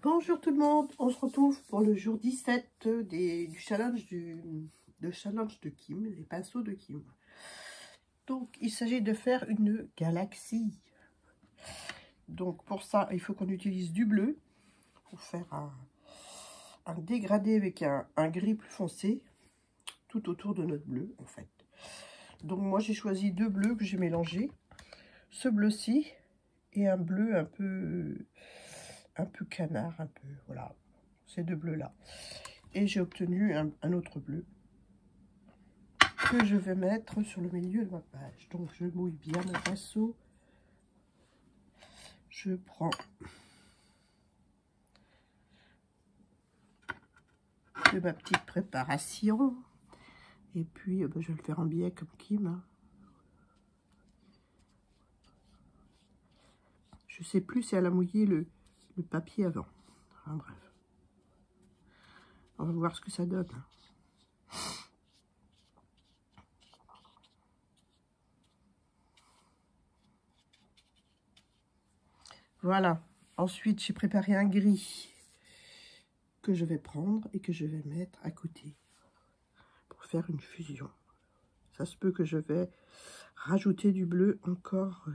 Bonjour tout le monde, on se retrouve pour le jour 17 du challenge de Kim, les pinceaux de Kim. Donc il s'agit de faire une galaxie. Donc pour ça, il faut qu'on utilise du bleu pour faire un dégradé avec un gris plus foncé tout autour de notre bleu en fait. Donc moi j'ai choisi deux bleus que j'ai mélangés, ce bleu-ci et un bleu un peu canard, un peu, voilà, ces deux bleus là. Et j'ai obtenu un autre bleu que je vais mettre sur le milieu de ma page. Donc je mouille bien mon pinceau. Je prends de ma petite préparation. Et puis je vais le faire en biais comme Kim. Hein. Je sais plus si elle a mouillé le papier avant. Enfin bref. On va voir ce que ça donne. Voilà. Ensuite, j'ai préparé un gris que je vais prendre et que je vais mettre à côté pour faire une fusion. Ça se peut que je vais rajouter du bleu encore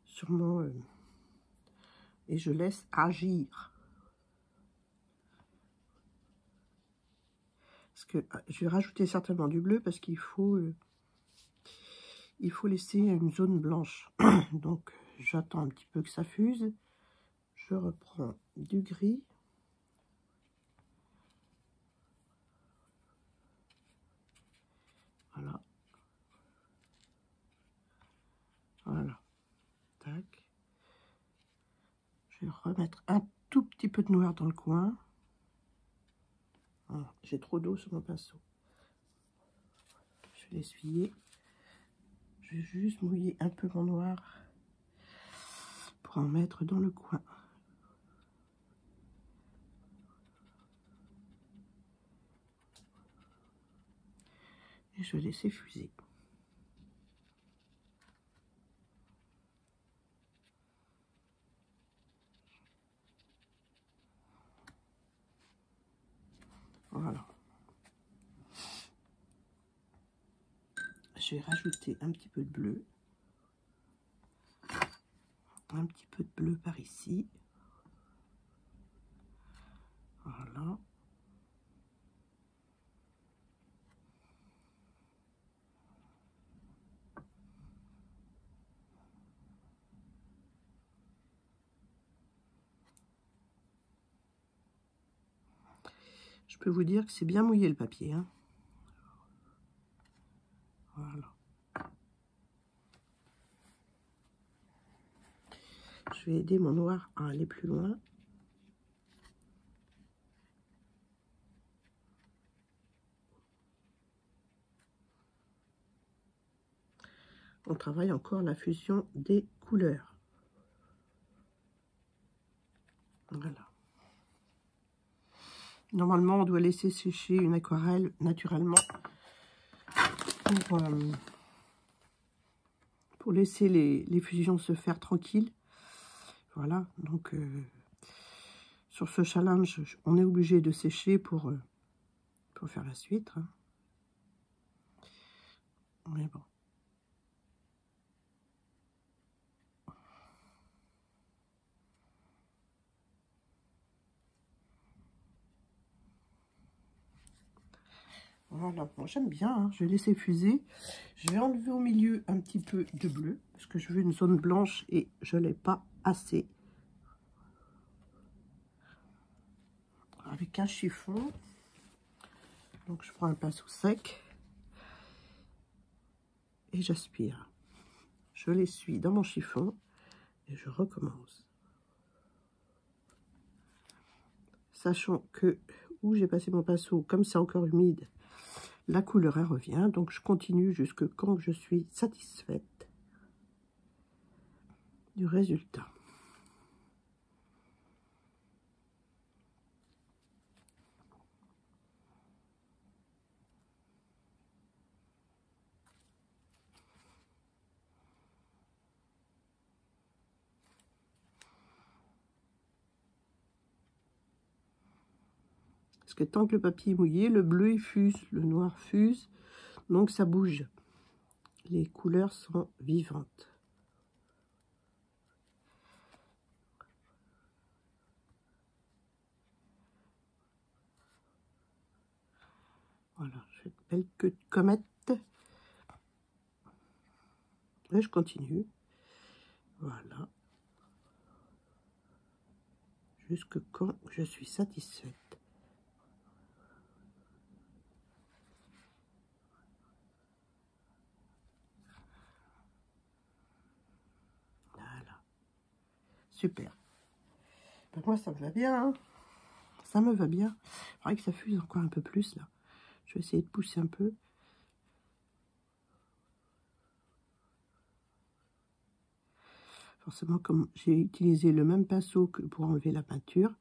sur mon... et je laisse agir. Parce que je vais rajouter certainement du bleu parce qu'il faut laisser une zone blanche. Donc j'attends un petit peu que ça fuse. Je reprends du gris. Voilà. Voilà. Tac. Je vais remettre un tout petit peu de noir dans le coin. Voilà. J'ai trop d'eau sur mon pinceau. Je vais l'essuyer. Je vais juste mouiller un peu mon noir pour en mettre dans le coin. Et je vais laisser fuser. Voilà. Je vais rajouter un petit peu de bleu. Un petit peu de bleu par ici. Voilà. Je peux vous dire que c'est bien mouillé le papier. Hein. Voilà. Je vais aider mon noir à aller plus loin. On travaille encore la fusion des couleurs. Voilà. Normalement, on doit laisser sécher une aquarelle naturellement pour laisser les fusions se faire tranquilles. Voilà, donc sur ce challenge, on est obligé de sécher pour faire la suite. Hein. Mais bon. Voilà, bon, j'aime bien, hein. Je vais laisser fuser. Je vais enlever au milieu un petit peu de bleu, parce que je veux une zone blanche et je ne l'ai pas assez. Avec un chiffon. Donc je prends un pinceau sec et j'aspire. Je l'essuie dans mon chiffon et je recommence. Sachant que où j'ai passé mon pinceau, comme c'est encore humide, la couleur elle revient. Donc je continue jusque quand je suis satisfaite du résultat. Parce que tant que le papier est mouillé, le bleu il fuse, le noir fuse, donc ça bouge. Les couleurs sont vivantes. Voilà, je fais une belle queue de comète. Et je continue. Voilà. Jusque quand je suis satisfaite. Voilà. Super. Ben, moi, ça me va bien. Hein. Ça me va bien. Il faudrait que ça fuse encore un peu plus, là. Je vais essayer de pousser un peu. Forcément, comme j'ai utilisé le même pinceau que pour enlever la peinture,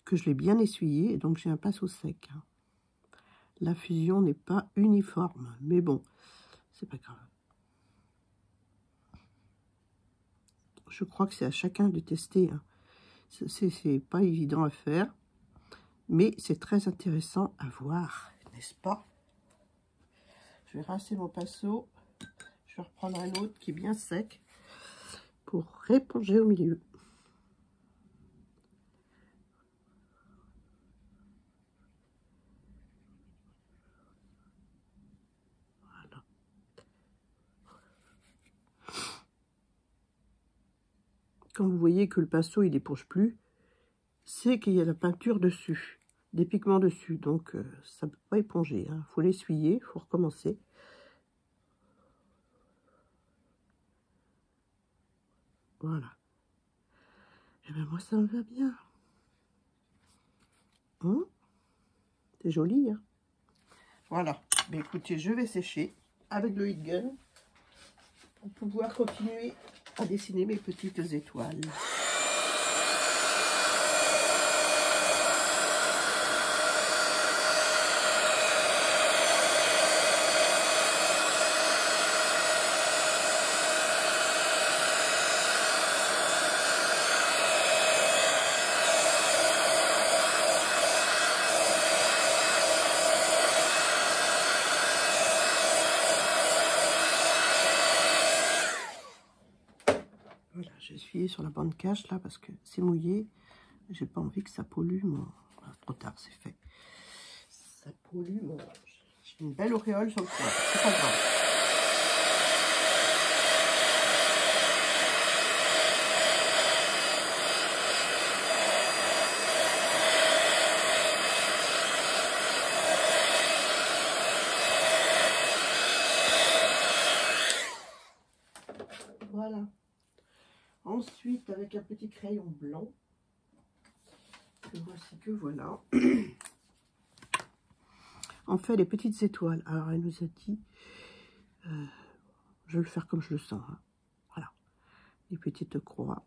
que je l'ai bien essuyé, donc j'ai un pinceau sec. Hein. La fusion n'est pas uniforme, mais bon, c'est pas grave. Je crois que c'est à chacun de tester. Hein. C'est pas évident à faire, mais c'est très intéressant à voir, n'est-ce pas? Je vais rincer mon pinceau. Je vais reprendre un autre qui est bien sec pour éponger au milieu. Voilà. Quand vous voyez que le pinceau il n'éponge plus, c'est qu'il y a la peinture dessus, des pigments dessus, donc ça ne peut pas éponger. Il faut l'essuyer, il faut recommencer. Voilà. Et bien moi ça me va bien. Hein, c'est joli, hein. Voilà. Mais écoutez, je vais sécher avec le heat gun pour pouvoir continuer à dessiner mes petites étoiles. Voilà, j'ai essuyé sur la bande cache là parce que c'est mouillé. J'ai pas envie que ça pollue mon... Ah, trop tard, c'est fait. Ça pollue mon... J'ai une belle auréole sur le coin. C'est pas grave. Voilà. Ensuite, avec un petit crayon blanc, que voici que voilà. On fait les petites étoiles. Alors, elle nous a dit, je vais le faire comme je le sens. Hein. Voilà. Les petites croix.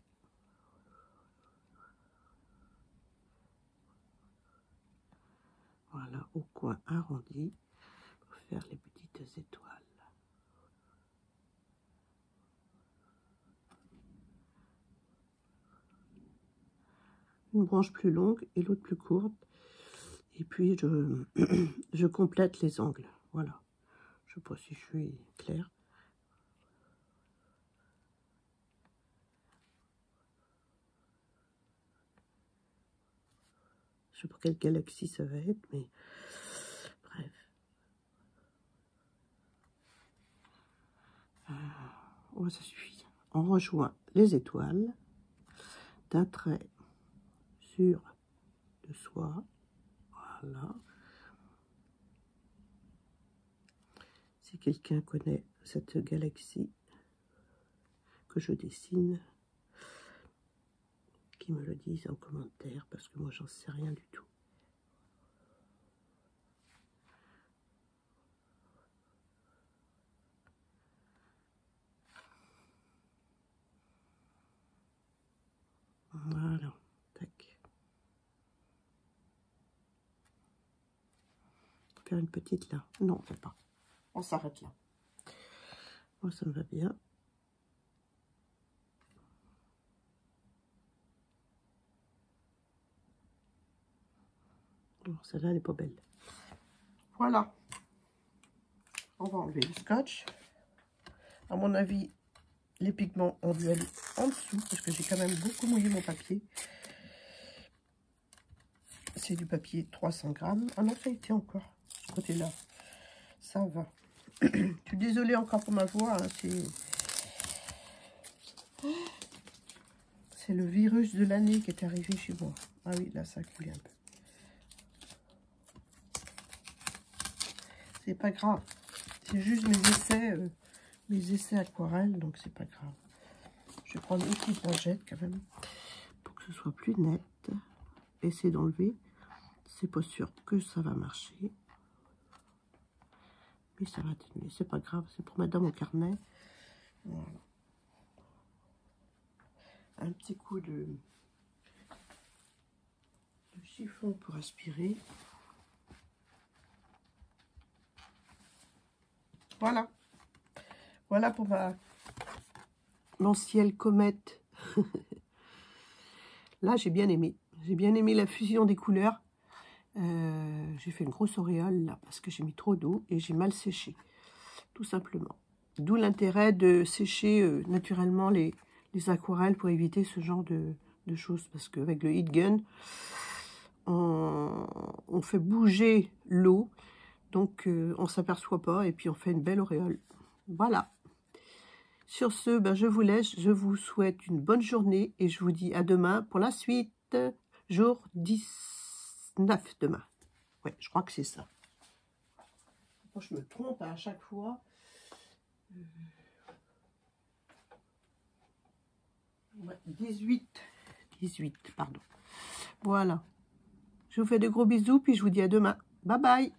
Voilà, au coin arrondi, pour faire les petites étoiles. Une branche plus longue et l'autre plus courte. Et puis, je complète les angles. Voilà. Je ne sais pas si je suis claire. Je ne sais pas quelle galaxie ça va être, mais bref. Oh, ça suffit. On rejoint les étoiles d'un trait sur de soie. Voilà. Si quelqu'un connaît cette galaxie que je dessine, qu'il me le dise en commentaire, parce que moi, j'en sais rien du tout. Voilà. Tac. Faire une petite là. Non, on ne fait pas. On s'arrête là. Moi, ça me va bien. Celle-là, elle n'est pas belle. Voilà. On va enlever le scotch. À mon avis, les pigments ont dû aller en dessous parce que j'ai quand même beaucoup mouillé mon papier. C'est du papier 300 grammes. Ah non, ça a été encore. Ce côté-là, ça va. Je suis désolée encore pour ma voix. Hein, c'est le virus de l'année qui est arrivé chez moi. Ah oui, là, ça a coulé un peu. C'est pas grave. C'est juste mes essais aquarelles, donc c'est pas grave. Je vais prendre une petite lingette quand même pour que ce soit plus net. Essayer d'enlever. C'est pas sûr que ça va marcher. Mais ça va atténuer. C'est pas grave. C'est pour mettre dans mon carnet. Voilà. Un petit coup de chiffon pour aspirer. Voilà. Voilà pour mon ciel comète. Là, j'ai bien aimé. J'ai bien aimé la fusion des couleurs. J'ai fait une grosse auréole là parce que j'ai mis trop d'eau et j'ai mal séché. Tout simplement. D'où l'intérêt de sécher naturellement les aquarelles pour éviter ce genre de choses. Parce qu'avec le heat gun, on fait bouger l'eau. Donc, on ne s'aperçoit pas et puis on fait une belle auréole. Voilà. Sur ce, ben, je vous laisse. Je vous souhaite une bonne journée et je vous dis à demain pour la suite. Jour 19 demain. Ouais, je crois que c'est ça. Moi, je me trompe à chaque fois. 18, pardon. Voilà. Je vous fais de gros bisous puis je vous dis à demain. Bye bye.